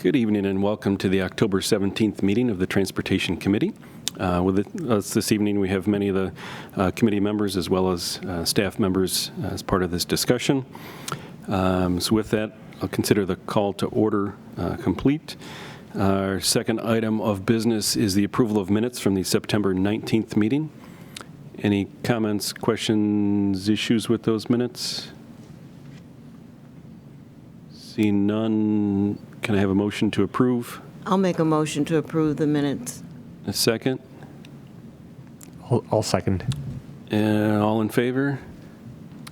Good evening and welcome to the October 17th meeting of the Transportation Committee. With us this evening, we have many of the committee members as well as staff members as part of this discussion. So with that, I'll consider the call to order complete. Our second item of business is the approval of minutes from the September 19th meeting. Any comments, questions, issues with those minutes? Seeing none, can I have a motion to approve? I'll make a motion to approve the minutes. A second? I'll second. All in favor?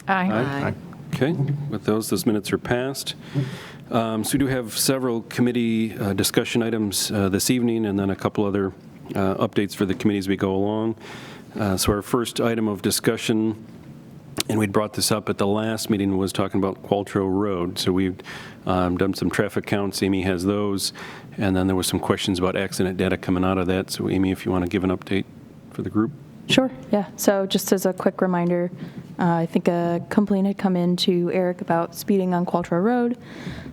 Aye. Okay, with those minutes are passed. So we do have several committee discussion items this evening and then a couple other updates for the committee as we go along. So our first item of discussion, and we'd brought this up at the last meeting, was talking about Qualtrough Road. So we've done some traffic counts. Amy has those. And then there was some questions about accident data coming out of that. So Amy, if you want to give an update for the group. Sure, yeah. So just as a quick reminder, I think a complaint had come in to Eric about speeding on Qualtrough Road.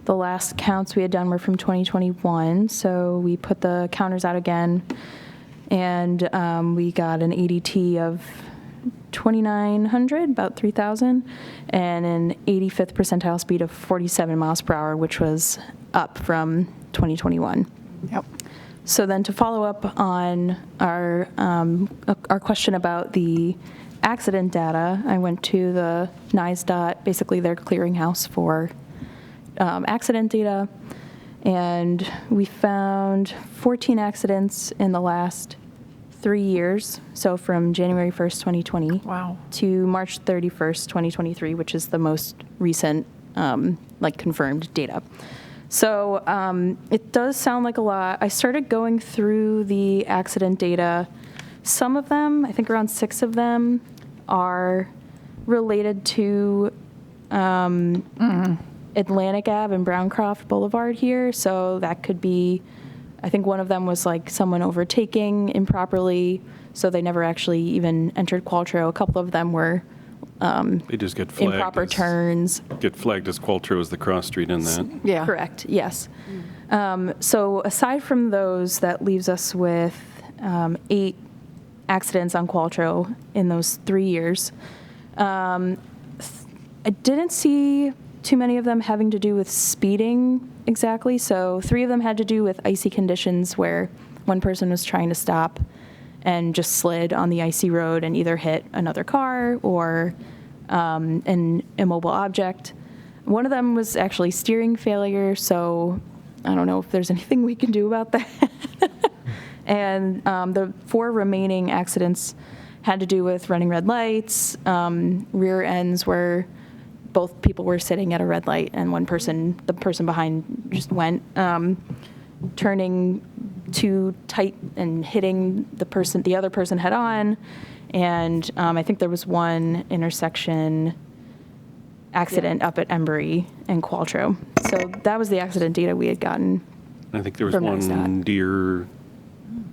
The last counts we had done were from 2021. So we put the counters out again. And we got an ADT of 2,900, about 3,000, and an 85th percentile speed of 47 miles per hour, which was up from 2021. Yep. So then to follow up on our question about the accident data, I went to the NYSDOT, basically their clearinghouse for accident data, and we found 14 accidents in the last 3 years, so from January 1st, 2020 Wow. to March 31st, 2023, which is the most recent, confirmed data. So it does sound like a lot. I started going through the accident data. Some of them, I think around 6 of them, are related to Atlantic Ave and Browncroft Boulevard here, so that could be, I think one of them was like someone overtaking improperly, so they never actually even entered Qualtrough. A couple of them were They just get flagged improper turns. Get flagged as Qualtrough as the cross street in that. Yeah. Correct, yes. So aside from those, that leaves us with 8 accidents on Qualtrough in those 3 years. I didn't see too many of them having to do with speeding exactly. So 3 of them had to do with icy conditions where one person was trying to stop and just slid on the icy road and either hit another car or an immobile object. One of them was actually steering failure, so I don't know if there's anything we can do about that. And the 4 remaining accidents had to do with running red lights, rear ends where both people were sitting at a red light and the person behind just went, turning too tight and hitting the other person head on. And I think there was one intersection accident up at Embury and Qualtrough. So that was the accident data we had gotten. I think there was From one NYSDOT. deer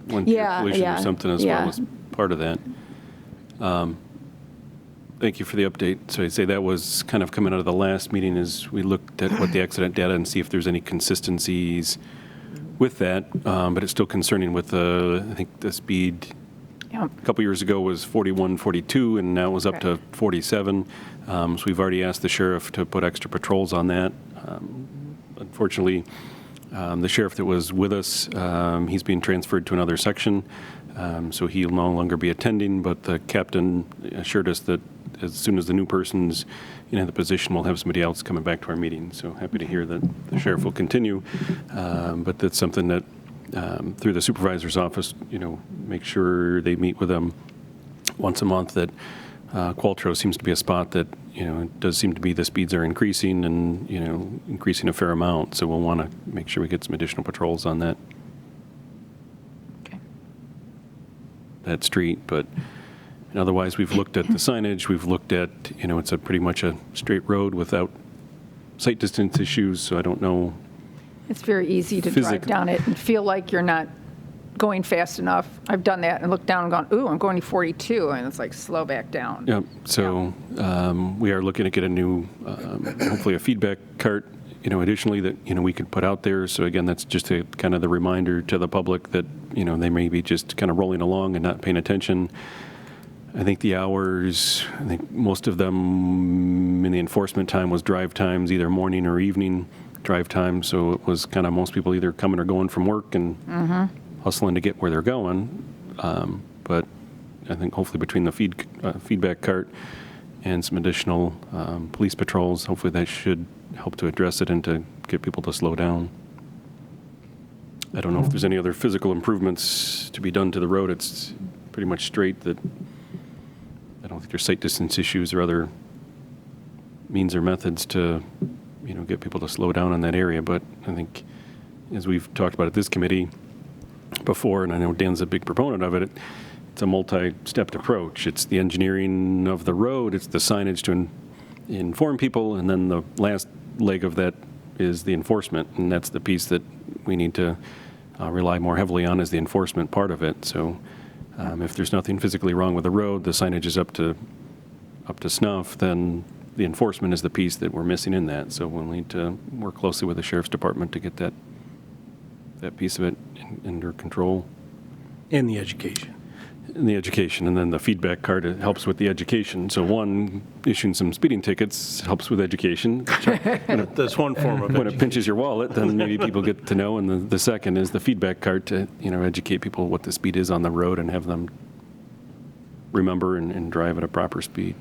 collision or something as well as part of that. Thank you for the update. So I'd say that was kind of coming out of the last meeting as we looked at what the accident data and see if there's any consistencies with that. But it's still concerning with I think the speed Yep. a couple years ago was 41, 42, and now it was up to 47. So we've already asked the sheriff to put extra patrols on that. Unfortunately, the sheriff that was with us, he's being transferred to another section. So he'll no longer be attending, but the captain assured us that as soon as the new person's in the position, we'll have somebody else coming back to our meeting. So happy to hear that the sheriff will continue. But that's something that through the supervisor's office, make sure they meet with them once a month. That Qualtrough seems to be a spot that, it does seem to be the speeds are increasing and, increasing a fair amount. So we'll want to make sure we get some additional patrols on that. That street, but otherwise we've looked at the signage, we've looked at, it's pretty much a straight road without sight distance issues, so I don't know. It's very easy to drive down it and feel like you're not going fast enough. I've done that and looked down and gone, ooh, I'm going to 42, and it's like slow back down. Yeah, so we are looking to get a new, hopefully a feedback cart additionally that, we could put out there. So again, that's just a kind of the reminder to the public that, they may be just kind of rolling along and not paying attention. I think the hours, most of them in the enforcement time was drive times, either morning or evening drive time. So it was kind of most people either coming or going from work and hustling to get where they're going. But I think hopefully between the feedback cart and some additional police patrols, hopefully that should help to address it and to get people to slow down. I don't know if there's any other physical improvements to be done to the road. It's pretty much straight. That I don't think there's sight distance issues or other means or methods to, get people to slow down in that area. But I think, as we've talked about at this committee before, and I know Dan's a big proponent of it, it's a multi-stepped approach. It's the engineering of the road, it's the signage to inform people, and then the last leg of that is the enforcement, and that's the piece that we need to rely more heavily on, is the enforcement part of it. So if there's nothing physically wrong with the road, the signage is up to snuff, then the enforcement is the piece that we're missing in that. So we'll need to work closely with the Sheriff's Department to get that piece of it under control. And the education. And the education, and then the feedback card helps with the education. So one, issuing some speeding tickets helps with education. That's one form of When it pinches your wallet, then maybe people get to know. And the second is the feedback card to, educate people what the speed is on the road and have them remember and drive at a proper speed.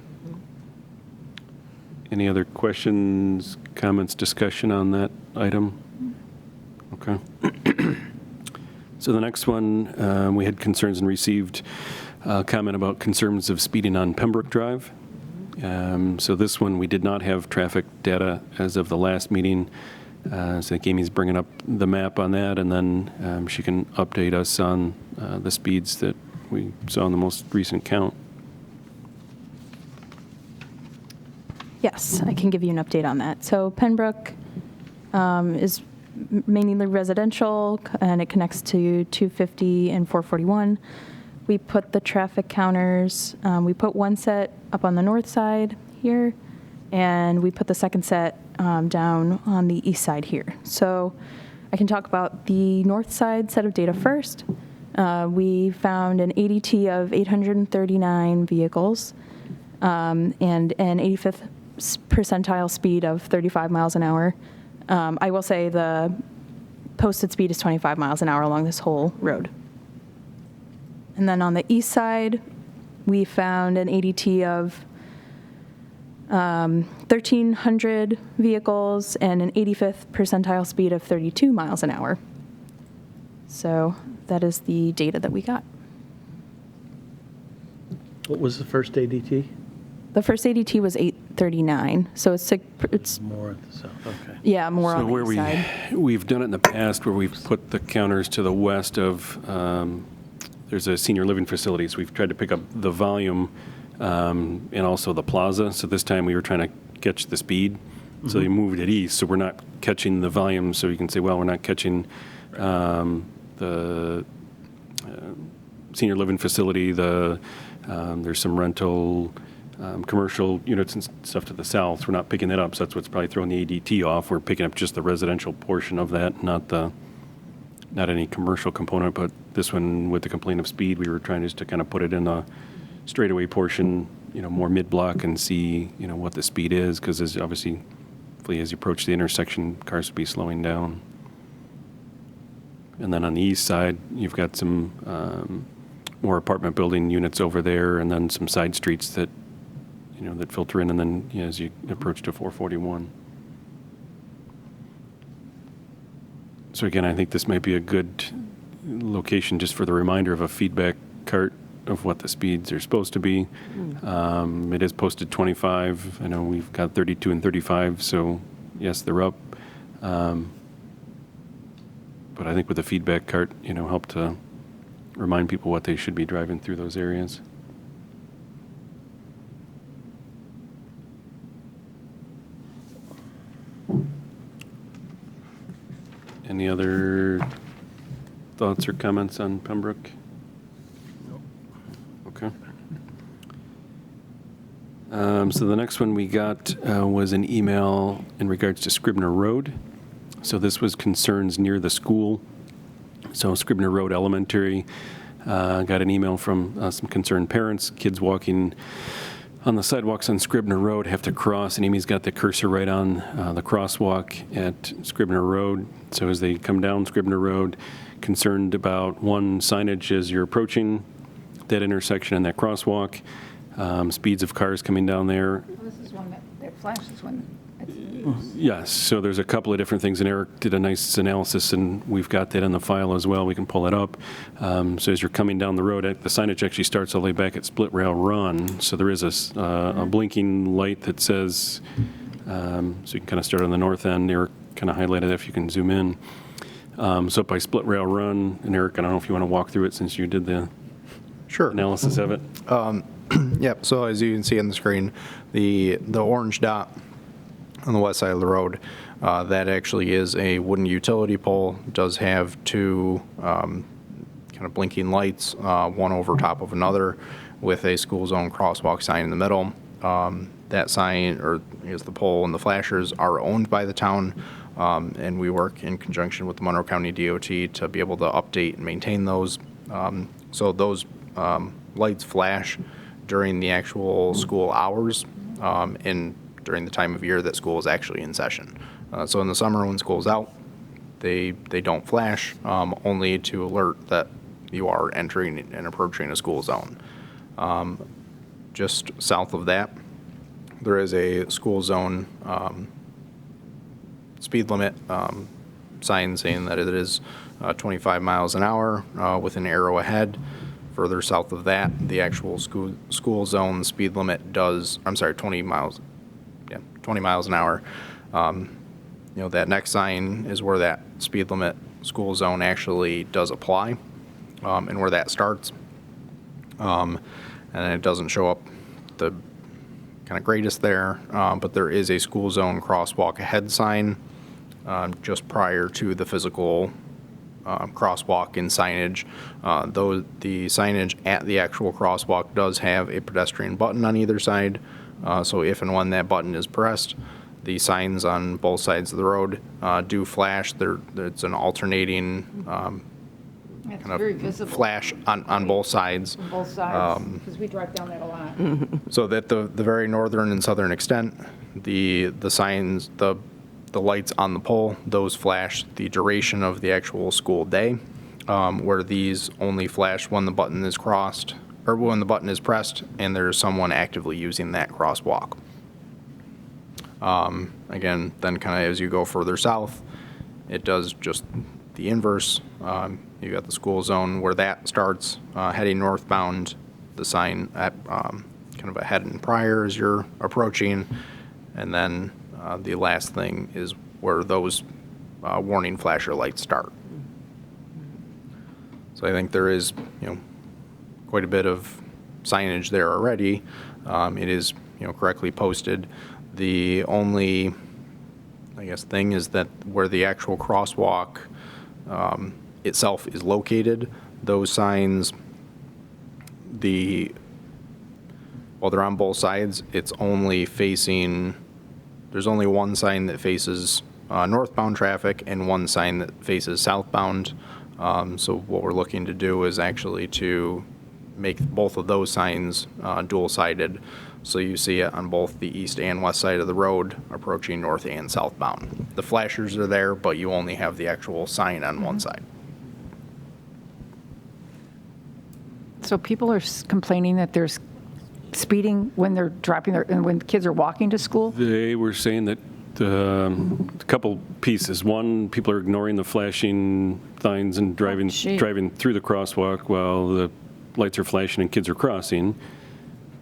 Any other questions, comments, discussion on that item? Okay. So the next one, we had concerns and received a comment about concerns of speeding on Pembroke Drive. So this one, we did not have traffic data as of the last meeting. So I think Amy's bringing up the map on that, and then she can update us on the speeds that we saw in the most recent count. Yes, I can give you an update on that. So Pembroke is mainly residential, and it connects to 250 and 441. We put the traffic counters, we put one set up on the north side here, and we put the second set down on the east side here. So I can talk about the north side set of data first. We found an ADT of 839 vehicles and an 85th percentile speed of 35 miles an hour. I will say the posted speed is 25 miles an hour along this whole road. And then on the east side, we found an ADT of 1,300 vehicles and an 85th percentile speed of 32 miles an hour. So that is the data that we got. What was the first ADT? The first ADT was 839, so it's More at the south, okay. yeah, more on So the east side. we've done it in the past where we've put the counters to the west of, there's a senior living facility, so we've tried to pick up the volume and also the plaza. So this time we were trying to catch the speed. So they moved it east, so we're not catching the volume. So you can say, well, we're not catching the senior living facility, there's some rental commercial units and stuff to the south. We're not picking that up, so that's what's probably throwing the ADT off. We're picking up just the residential portion of that, not any commercial component. But this one, with the complaint of speed, we were trying just to kind of put it in the straightaway portion, more mid-block, and see, what the speed is, because as you approach the intersection, cars would be slowing down. And then on the east side, you've got some more apartment building units over there, and then some side streets that that filter in, and then as you approach to 441. So again, I think this might be a good location just for the reminder of a feedback cart of what the speeds are supposed to be. It is posted 25. I know we've got 32 and 35, so yes, they're up. But I think with the feedback cart, help to remind people what they should be driving through those areas. Any other thoughts or comments on Pembroke? Okay. So the next one we got was an email in regards to Scribner Road. So this was concerns near the school. So Scribner Road Elementary got an email from some concerned parents. Kids walking on the sidewalks on Scribner Road have to cross, and Amy's got the cursor right on the crosswalk at Scribner Road. So as they come down Scribner Road, concerned about one, signage as you're approaching that intersection and that crosswalk, speeds of cars coming down there. Well, this is one that flashes when it's Yes, so there's a couple of different things, and Eric did a nice analysis, and we've got that in the file as well. We can pull it up. So as you're coming down the road, the signage actually starts all the way back at Split Rail Run. So there is a blinking light that says, so you can kind of start on the north end. Eric kind of highlighted it if you can zoom in. So up by Split Rail Run, and Eric, I don't know if you want to walk through it since you did the Sure. analysis of it. Yep, so as you can see on the screen, the orange dot on the west side of the road, that actually is a wooden utility pole. It does have two kind of blinking lights, one over top of another, with a school zone crosswalk sign in the middle. That sign, or I guess the pole and the flashers, are owned by the town, and we work in conjunction with the Monroe County DOT to be able to update and maintain those. So those lights flash during the actual school hours and during the time of year that school is actually in session. So in the summer when school's out, they don't flash, only to alert that you are entering and approaching a school zone. Just south of that, there is a school zone speed limit sign saying that it is 25 miles an hour with an arrow ahead. Further south of that, the actual school zone speed limit 20 miles. Yeah, 20 miles an hour. That next sign is where that speed limit school zone actually does apply, and where that starts. And it doesn't show up the kind of greatest there, but there is a school zone crosswalk ahead sign just prior to the physical crosswalk and signage. Though the signage at the actual crosswalk does have a pedestrian button on either side, so if and when that button is pressed, the signs on both sides of the road do flash. It's an alternating It's kind very of visible flash on both sides. on both sides, because we drive down that a lot. So that the very northern and southern extent, the signs, the lights on the pole, those flash the duration of the actual school day, where these only flash when the button is crossed, or when the button is pressed and there's someone actively using that crosswalk. Again, then kind of as you go further south, it does just the inverse. You got the school zone where that starts, heading northbound, the sign at kind of ahead and prior as you're approaching, and then the last thing is where those warning flasher lights start. So I think there is, quite a bit of signage there already. It is, correctly posted. The only, I guess, thing is that where the actual crosswalk itself is located, those signs, while they're on both sides, it's only facing, there's only one sign that faces northbound traffic and one sign that faces southbound. So what we're looking to do is actually to make both of those signs dual-sided, so you see it on both the east and west side of the road approaching north and southbound. The flashers are there, but you only have the actual sign on one side. So people are complaining that there's speeding when they're dropping and when kids are walking to school? They were saying that a couple pieces. One, people are ignoring the flashing signs and driving through the crosswalk while the lights are flashing and kids are crossing.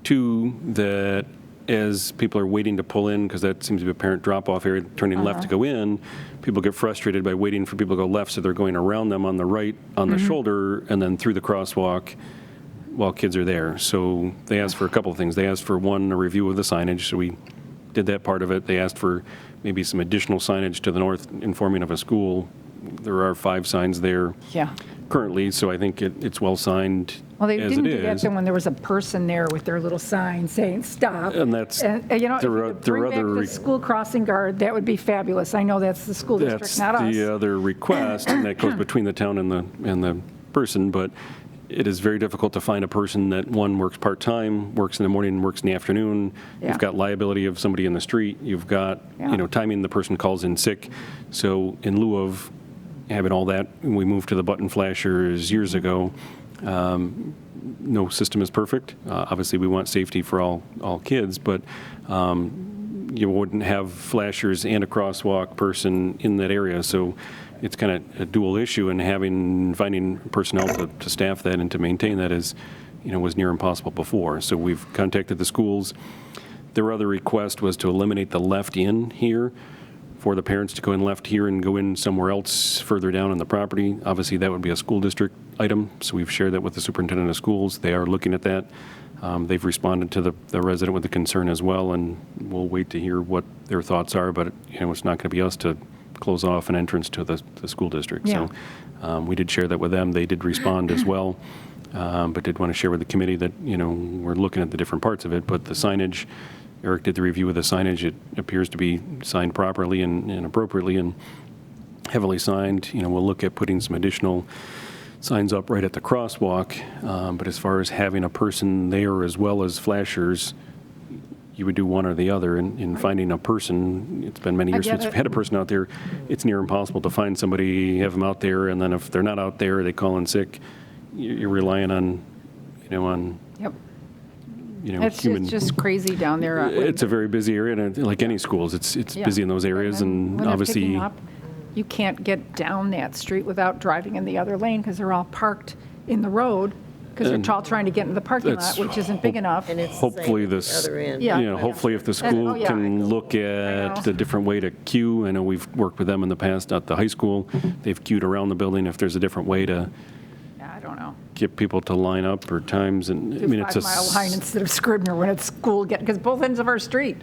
Two, that as people are waiting to pull in, because that seems to be a parent drop-off area, turning left to go in, people get frustrated by waiting for people to go left, so they're going around them on the right, on the shoulder, and then through the crosswalk while kids are there. So they asked for a couple of things. They asked for, one, a review of the signage, so we did that part of it. They asked for maybe some additional signage to the north informing of a school. There are 5 signs there. Yeah. currently, so I think it's well signed Well, they as didn't it do that is. then when there was a person there with their little sign saying, stop. And that's, You know, if there you are could bring back other the school crossing guard, that would be fabulous. I know that's the school district, That's not us. the other request, and that goes between the town and the person, but it is very difficult to find a person that, one, works part-time, works in the morning, works in the afternoon. Yeah. You've got liability of somebody in the street. You've got, Yeah. timing the person calls in sick. So in lieu of having all that, we moved to the button flashers years ago. No system is perfect. Obviously, we want safety for all kids, but you wouldn't have flashers and a crosswalk person in that area. So it's kind of a dual issue, and finding personnel to staff that and to maintain that is, was near impossible before. So we've contacted the schools. Their other request was to eliminate the left in here, for the parents to go in left here and go in somewhere else further down on the property. Obviously, that would be a school district item, so we've shared that with the superintendent of schools. They are looking at that. They've responded to the resident with the concern as well, and we'll wait to hear what their thoughts are, but it's not going to be us to close off an entrance to the school district. Yeah. So we did share that with them. They did respond as well, but did want to share with the committee that, we're looking at the different parts of it, but the signage, Eric did the review of the signage. It appears to be signed properly and appropriately and heavily signed. We'll look at putting some additional signs up right at the crosswalk. But as far as having a person there as well as flashers, you would do one or the other. And in finding a person, it's been many years get since we've had a person out there. It's near impossible to find somebody, have them out there, and then if they're not out there, they call in sick. You're relying on, Yep. It's It's just crazy down there. It's a very busy area, and like any schools, it's Yeah. busy in those areas, and when they're obviously, picking up, you can't get down that street without driving in the other lane because they're all parked in the road because they're all trying to get into the parking lot, that's which isn't big enough. And it's the hopefully same at this, the other end. Yeah. hopefully if the school oh, yeah. can look know. at a different way to queue. I know we've worked with them in the past at the high school. They've queued around the building. If there's a different way to Yeah, I don't know. get people to line up or times, and I mean, it's a 5-mile line instead of Scribner when it's school, because both ends of our street.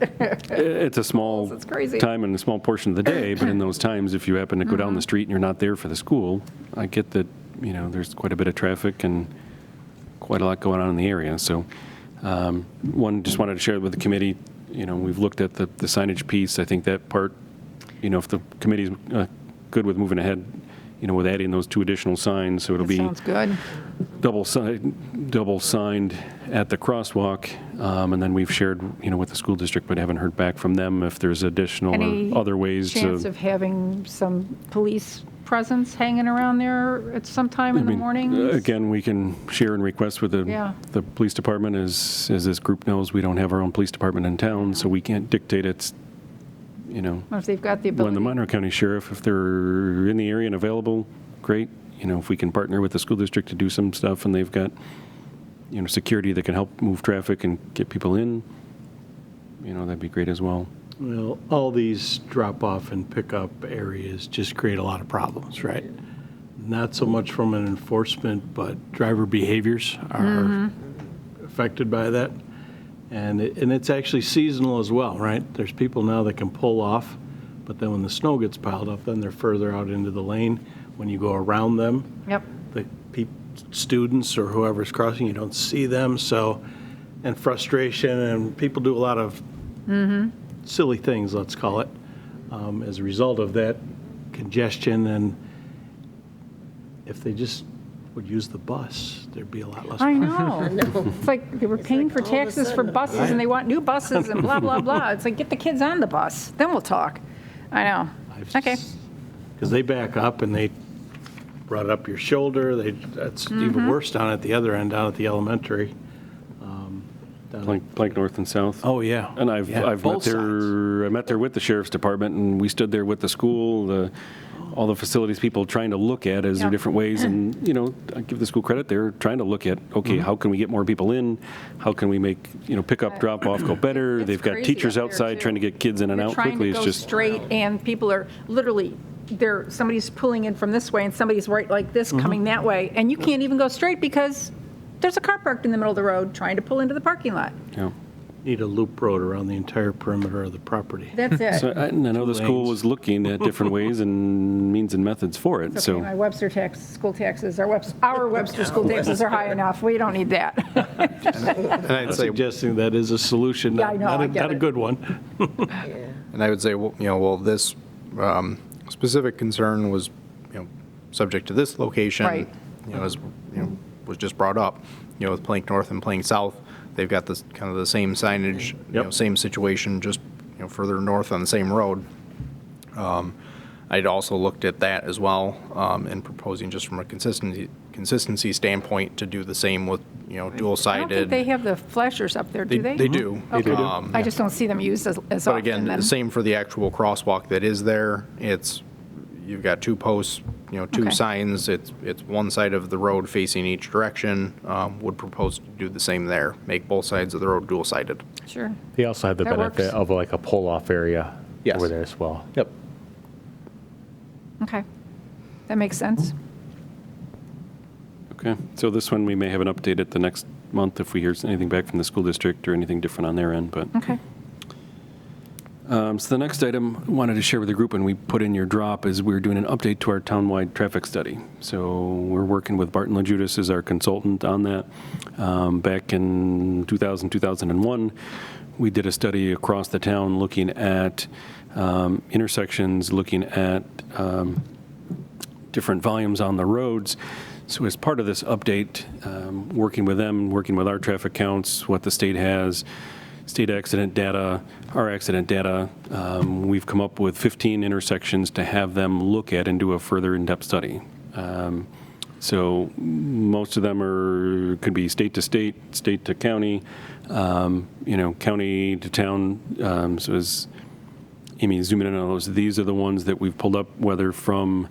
it's a small It's crazy. time and a small portion of the day, but in those times, if you happen to go down the street and you're not there for the school, I get that, there's quite a bit of traffic and quite a lot going on in the area. So one, just wanted to share it with the committee. We've looked at the signage piece. I think that part, if the committee's good with moving ahead, with adding those 2 additional signs, so it'll That be sounds good. double signed at the crosswalk, and then we've shared, with the school district, but haven't heard back from them if there's additional Any or other ways chance to. of having some police presence hanging around there at some time in the mornings? Again, we can share and request with Yeah. the police department. As this group knows, we don't have our own police department in town, so we can't dictate it's, Or if they've got the when ability. the Monroe County Sheriff, if they're in the area and available, great. If we can partner with the school district to do some stuff and they've got, security that can help move traffic and get people in, that'd be great as well. Well, all these drop-off and pickup areas just create a lot of problems, right? Not so much from an enforcement, but driver behaviors are affected by that. And it's actually seasonal as well, right? There's people now that can pull off, but then when the snow gets piled up, then they're further out into the lane. When you go around them, Yep. the students or whoever's crossing, you don't see them, so, and frustration, and people do a lot of silly things, let's call it, as a result of that congestion, and if they just would use the bus, there'd be a lot less. I know. It's like they were paying for like all of a taxes for sudden- buses and they want new buses and blah, blah, blah. It's like, get the kids on the bus, then we'll talk. I know. Okay. Because they back up and they brought it up your shoulder, that's Mm-hmm. even worse down at the other end, down at the elementary. Plank North and South. Oh, yeah. And I've met both sides. there. I met there with the sheriff's department, and we stood there with the school, all the facilities people trying to look at is there Yeah. different ways. And I give the school credit; they're trying to look at Mm-hmm. how can we get more people in? How can we make pick up, drop off go better? It's They've got crazy teachers up there, outside too. trying to get kids in and They're out trying quickly. to It's go just straight, and people are literally, somebody's pulling in from this way, and somebody's right like this coming that way, and you can't even go straight because there's a car parked in the middle of the road trying to pull into the parking lot. yeah. Need a loop road around the entire perimeter of the property. That's it. So I know the school lanes. was looking at different ways and means and methods for it, Okay, so. my Webster school taxes, our Webster school taxes are high enough. We don't need that. And I'd say, Suggesting that is a solution, Yeah, I know, I get not a it. good one. and I would say, well, this specific concern was, subject to this location. Right. As, was just brought up, with Plank North and Plank South, they've got this kind of the same signage, Yep. same situation, just, further north on the same road. I'd also looked at that as well, and proposing just from a consistency standpoint to do the same with, I don't think dual-sided. they have the flashers up there, do they? They do. Okay. Um, I just don't see them used as But often again, then. the same for the actual crosswalk that is there. You've got two posts, two Okay. signs. It's one side of the road facing each direction. Would propose to do the same there, make both sides of the road dual-sided. Sure. They also have the That benefit works. of like a pull-off area Yes. over there as well. Yep. Okay. That makes sense. Okay, so this one, we may have an update at the next month if we hear anything back from the school district or anything different on their end, but. Okay. So the next item I wanted to share with the group, and we put in your drop, is we're doing an update to our townwide traffic study. So we're working with Barton LaJudas as our consultant on that. Back in 2001, we did a study across the town looking at intersections, looking at different volumes on the roads. So as part of this update, working with them, working with our traffic counts, what the state has, state accident data, our accident data, we've come up with 15 intersections to have them look at and do a further in-depth study. So most of them could be state to state, state to county, county to town. So as Amy zooming in on those, these are the ones that we've pulled up, whether from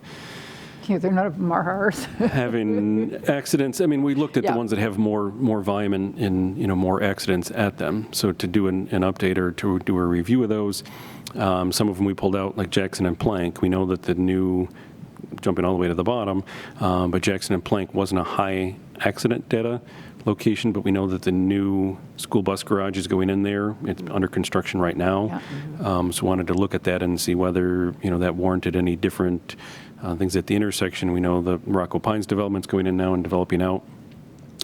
Yeah, none of them are ours. having accidents. I mean, we looked at Yeah. the ones that have more volume and more accidents at them. So to do an update or to do a review of those, some of them we pulled out, like Jackson and Plank. We know that the new, jumping all the way to the bottom, but Jackson and Plank wasn't a high accident data location, but we know that the new school bus garage is going in there. It's under construction right now. So wanted to look at that and see whether, that warranted any different things at the intersection. We know the Rocco Pines development's going in now and developing out.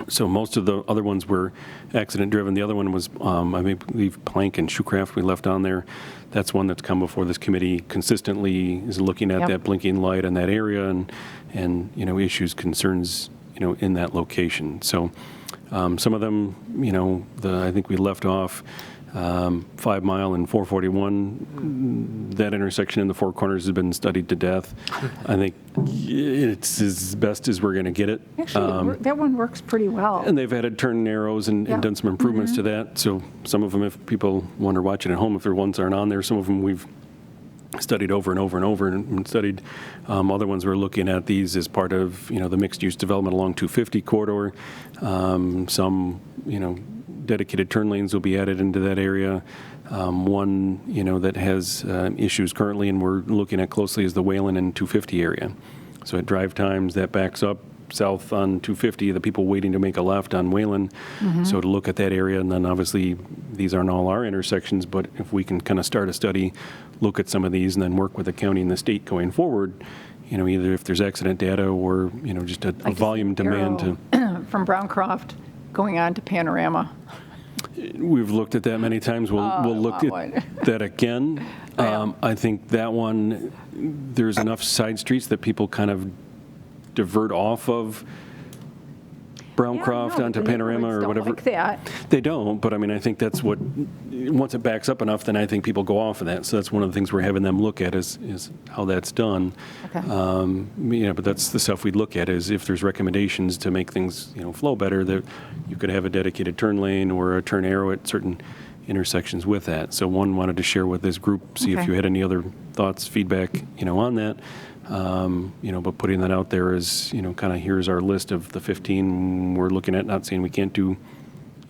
So most of the other ones were accident-driven. The other one was, I believe, Plank and Shoecraft we left on there. That's one that's come before this committee consistently, is looking at Yep. that blinking light in that area and issues, concerns, in that location. So some of them, I think we left off 5 Mile and 441. That intersection in the Four Corners has been studied to death. I think it's as best as we're going to get it. Actually, that one works pretty well. And they've added turn arrows and Yeah. done some improvements to that. So some of them, if people want to watch it at home, if their ones aren't on there, some of them we've studied over and over and over and studied. Other ones we're looking at these as part of, the mixed-use development along 250 corridor. Some, dedicated turn lanes will be added into that area. One, that has issues currently and we're looking at closely is the Wayland and 250 area. So at drive times, that backs up south on 250, the people waiting to make a left on Wayland. So to look at that area, and then obviously, these aren't all our intersections, but if we can kind of start a study, look at some of these, and then work with the county and the state going forward, either if there's accident data or, just a volume demand to. From Browncroft going on to Panorama. We've looked at that many times. We'll look want at that again. I think that one, there's enough side streets that people kind of divert off of Browncroft Yeah, no, onto the Panorama neighborhoods or don't whatever. like that. They don't, but I mean, I think that's what, once it backs up enough, then I think people go off of that. So that's one of the things we're having them look at is how that's done. Okay. But that's the stuff we'd look at is if there's recommendations to make things, flow better, that you could have a dedicated turn lane or a turn arrow at certain intersections with that. So one wanted to share with this group, see if Okay. you had any other thoughts, feedback, on that. But putting that out there is, kind of here's our list of the 15 we're looking at, not saying we can't do,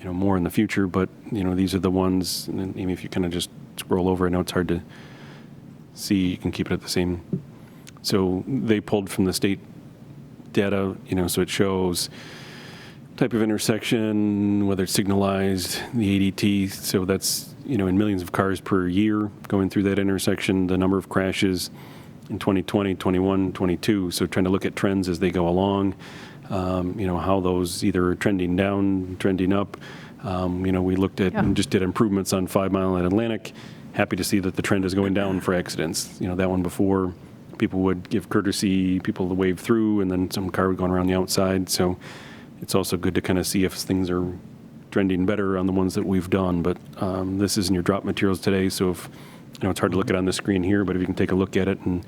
more in the future, but, these are the ones, and then maybe if you kind of just scroll over, I know it's hard to see, you can keep it at the same. So they pulled from the state data, so it shows type of intersection, whether it's signalized, the ADT. So that's, in millions of cars per year going through that intersection, the number of crashes in 2020, 21, 22. So trying to look at trends as they go along, how those either are trending down, trending up. We looked at and just did improvements on 5 Mile and Atlantic. Happy to see that the trend is going down for accidents. That one before, people would give courtesy, people to wave through, and then some car would go around the outside. So it's also good to kind of see if things are trending better on the ones that we've done. But this is in your drop materials today, so if it's hard to look at on the screen here, but if you can take a look at it, and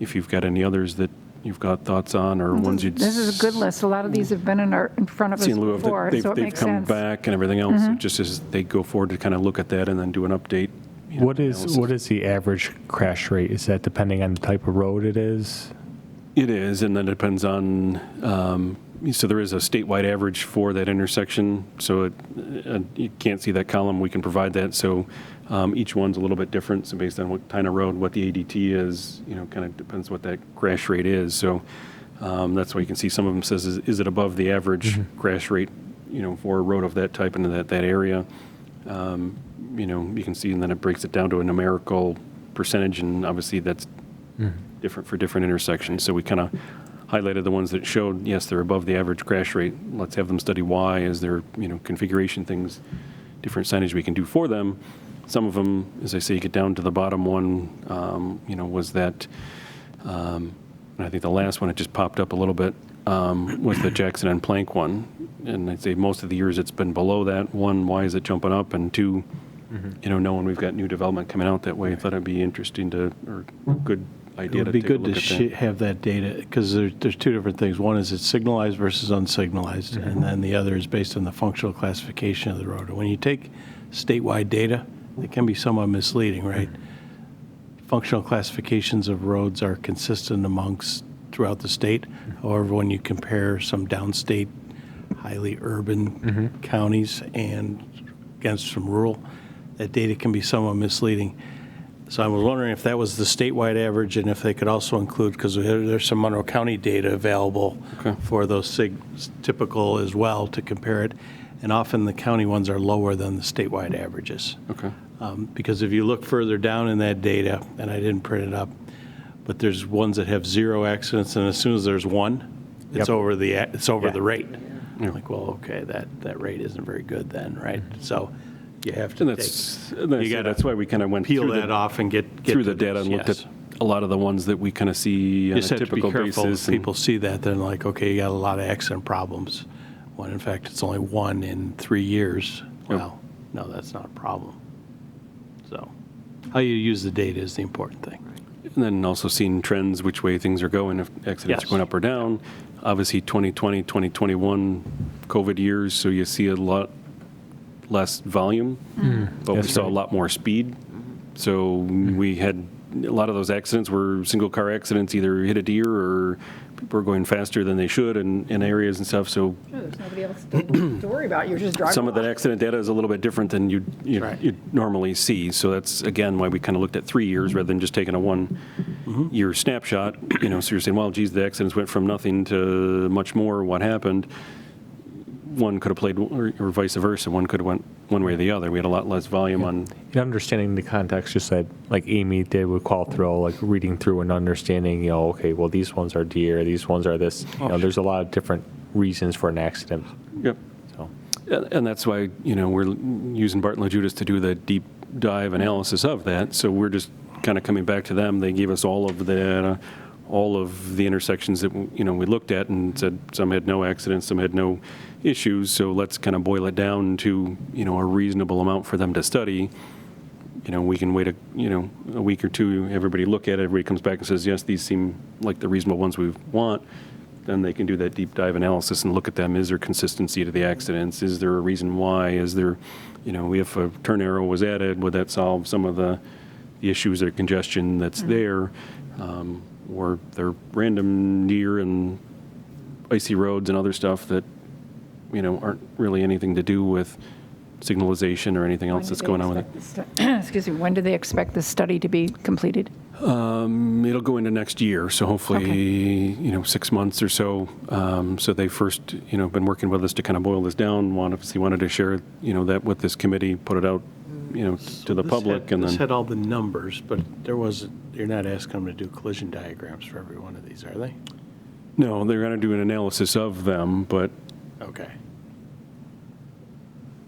if you've got any others that you've got thoughts on, or ones you'd This is a good list. A lot of these have been in front of us see in lieu of before, they've so it come makes sense. back and everything else. Just as they go forward to kind of look at that and then do an update. What is the average crash rate? Is that depending on the type of road it is? It is, and then it depends on, so there is a statewide average for that intersection. So you can't see that column. We can provide that. So each one's a little bit different. So based on what kind of road, what the ADT is, kind of depends what that crash rate is. So that's why you can see some of them says, is it above the average crash rate, for a road of that type into that area? You can see, and then it breaks it down to a numerical percentage, and obviously that's different for different intersections. So we kind of highlighted the ones that showed, yes, they're above the average crash rate. Let's have them study why. Is there, configuration things, different signage we can do for them. Some of them, as I say, get down to the bottom one, was that, and I think the last one, it just popped up a little bit, was the Jackson and Plank one. And I'd say most of the years it's been below that. One, why is it jumping up? And two, knowing we've got new development coming out that way, I thought it'd be interesting or good idea It would to be take a good look to at that. have that data, because there's two different things. One is it's signalized versus unsignalized, and then the other is based on the functional classification of the road. And when you take statewide data, it can be somewhat misleading, right? Functional classifications of roads are consistent amongst throughout the state. However, when you compare some downstate, highly urban counties and against some rural, that data can be somewhat misleading. So I was wondering if that was the statewide average, and if they could also include, because there's some Monroe County data available for those typical as well to compare it. And often the county ones are lower than the statewide averages. Okay. Because if you look further down in that data, and I didn't print it up, but there's ones that have 0 accidents, and as soon as there's one, it's over the rate. You're like, well, okay, that rate isn't very good then, right? So you have to And that's why we kind of went peel through that off and get through to the data and looked yes. at a lot of the ones that we kind of see on a Just have to be typical careful. basis. If people see that, they're like, okay, you got a lot of accident problems. When in fact, it's only 1 in 3 years. Yep. Well, no, that's not a problem. So how you use the data is the important thing. And then also seeing trends, which way things are going, if accidents Yes. are going up or down. Obviously, 2020, 2021, COVID years, so you see a lot less volume, but we That's saw right. a lot more speed. So we had a lot of those accidents were single-car accidents, either hit a deer or people were going faster than they should in areas and stuff. So Sure, there's nobody else to worry about. You're just driving some of that along. accident data is a little bit different than you'd normally see. So that's, again, why we kind of looked at 3 years rather than just taking a 1 year snapshot. So you're saying, well, geez, the accidents went from nothing to much more. What happened? One could have played, or vice versa. One could have went one way or the other. We had a lot less volume on. And understanding the context, just that, like Amy did with call through, like reading through and understanding, okay, well, these ones are deer, these ones are this. There's a lot of different reasons for an accident. Yep. So, And that's why, we're using Barton Judas to do the deep dive analysis of that. So we're just kind of coming back to them. They gave us all of the intersections that, we looked at and said some had no accidents, some had no issues. So let's kind of boil it down to, a reasonable amount for them to study. We can wait a week or two, everybody look at it, everybody comes back and says, yes, these seem like the reasonable ones we want. Then they can do that deep dive analysis and look at them. Is there consistency to the accidents? Is there a reason why? Is there, if a turn arrow was added, would that solve some of the issues or congestion that's there? Or they're random deer and icy roads and other stuff that, aren't really anything to do with signalization or anything else that's going on with it. Excuse me, when do they expect this study to be completed? It'll go into next year, so hopefully, 6 months or so. So they first, been working with us to kind of boil this down, wanted to share, that with this committee, put it out, to the public, and This then, had all the numbers, but you're not asking them to do collision diagrams for every one of these, are they? no, they're going to do an analysis of them, but Okay.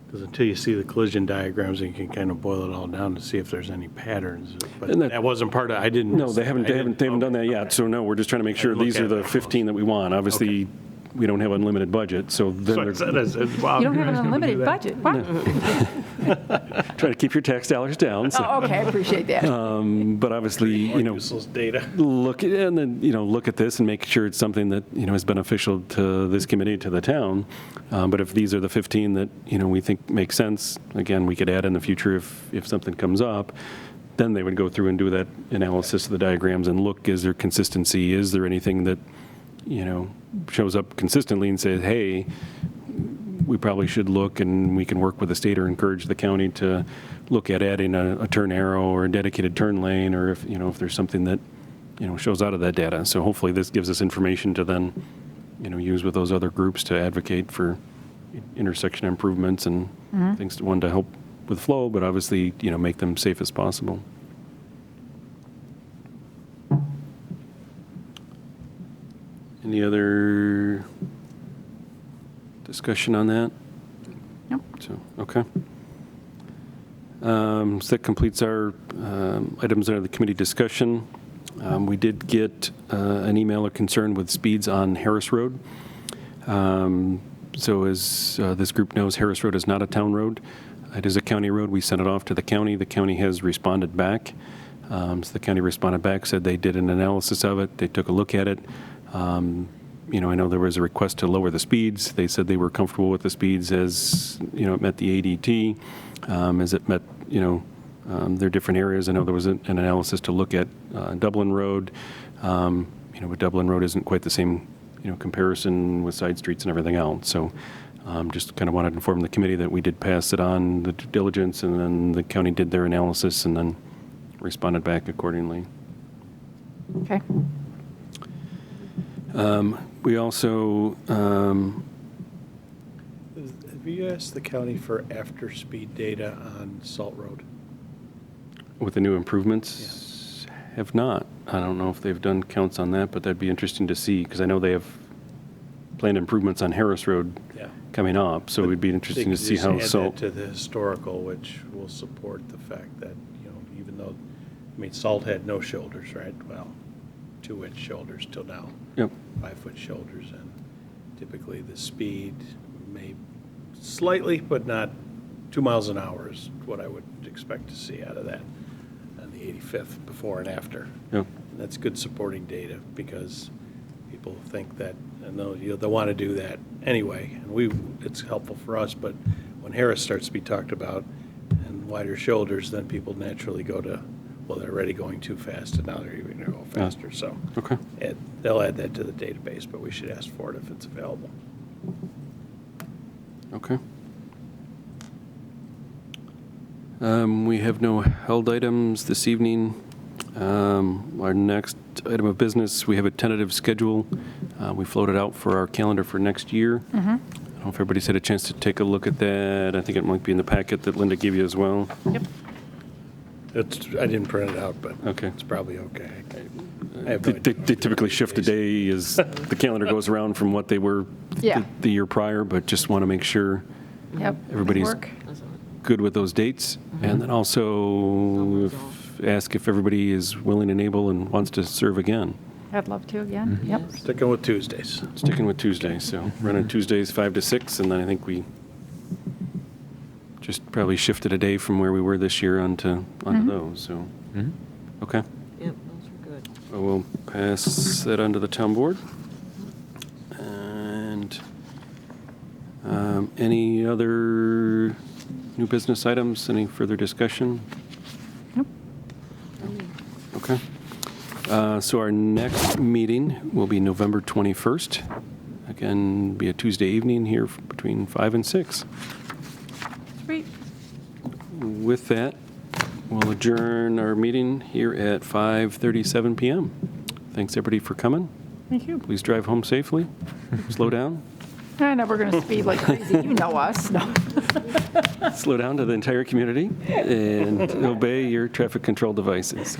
Because until you see the collision diagrams, you can kind of boil it all down to see if there's any patterns. But And that wasn't part of, I didn't. no, they haven't done that yet. So no, we're just trying to make sure didn't look these are at the that. 15 that we want. Obviously, we don't have unlimited budget, so then So I they're said, wow. You don't you have an guys gonna do unlimited that? budget. What? trying to keep your tax dollars down. So. Oh, okay, I appreciate that. But obviously, More useless data. look at this and make sure it's something that is beneficial to this committee, to the town. But if these are the 15 that we think make sense, again, we could add in the future if something comes up. Then they would go through and do that analysis of the diagrams and look: is there consistency? Is there anything that shows up consistently and says, hey, we probably should look, and we can work with the state or encourage the county to look at adding a turn arrow or a dedicated turn lane, or if there's something that shows out of that data. So hopefully this gives us information to then use with those other groups to advocate for intersection improvements and things to help with flow, but obviously make them safe as possible. Any other discussion on that? Nope. So, okay. So that completes our items under the committee discussion. We did get an email of concern with speeds on Harris Road. So as this group knows, Harris Road is not a town road. It is a county road. We sent it off to the county. The county has responded back. So the county responded back, said they did an analysis of it. They took a look at it. I know there was a request to lower the speeds. They said they were comfortable with the speeds as, it met the ADT, as it met, their different areas. I know there was an analysis to look at Dublin Road. But Dublin Road isn't quite the same, comparison with side streets and everything else. So just kind of wanted to inform the committee that we did pass it on, the due diligence, and then the county did their analysis and then responded back accordingly. Okay. We also, Have you asked the county for after-speed data on Salt Road? with the new improvements, have not. I don't know if they've done counts on that, but that'd be interesting to see, because I know they have planned improvements on Harris Road Yeah. coming up, so it would be interesting to see how They could just add Salt. that to the historical, which will support the fact that, even though, Salt had no shoulders, right? Well, 2-inch shoulders till now. Yep. 5-foot shoulders, and typically the speed may slightly, but not 2 miles an hour is what I would expect to see out of that on the 85th, before and after. Yep. And that's good supporting data, because people think that, and they'll want to do that anyway, and it's helpful for us, but when Harris starts to be talked about and wider shoulders, then people naturally go to, well, they're already going too fast, and now they're even going to go faster, so. Okay. They'll add that to the database, but we should ask for it if it's available. Okay. We have no held items this evening. Our next item of business, we have a tentative schedule. We floated out for our calendar for next year. I don't know if everybody's had a chance to take a look at that. I think it might be in the packet that Linda gave you as well. Yep. I didn't print it out, but Okay. it's probably okay. I have no They idea. typically shift a day as the calendar goes around from what they were Yeah. the year prior, but just want to make sure Yep. everybody's Work. good with those dates. And then also ask if everybody is willing and able and wants to serve again. I'd love to again. Yep. Sticking with Tuesdays. Sticking with Tuesdays, so running Tuesdays 5 to 6, and then I think we just probably shifted a day from where we were this year onto those, so. Okay, Yep, those are good. well, we'll pass that on to the town board. And any other new business items, any further discussion? Nope. Okay. So our next meeting will be November 21st. Again, be a Tuesday evening here between 5 and 6. Sweet. With that, We'll adjourn our meeting here at 5:37 PM. Thanks, everybody, for coming. Thank you. Please drive home safely. Slow down. I know we're going to speed like crazy. You know us. No. Slow down to the entire community and obey your traffic control devices.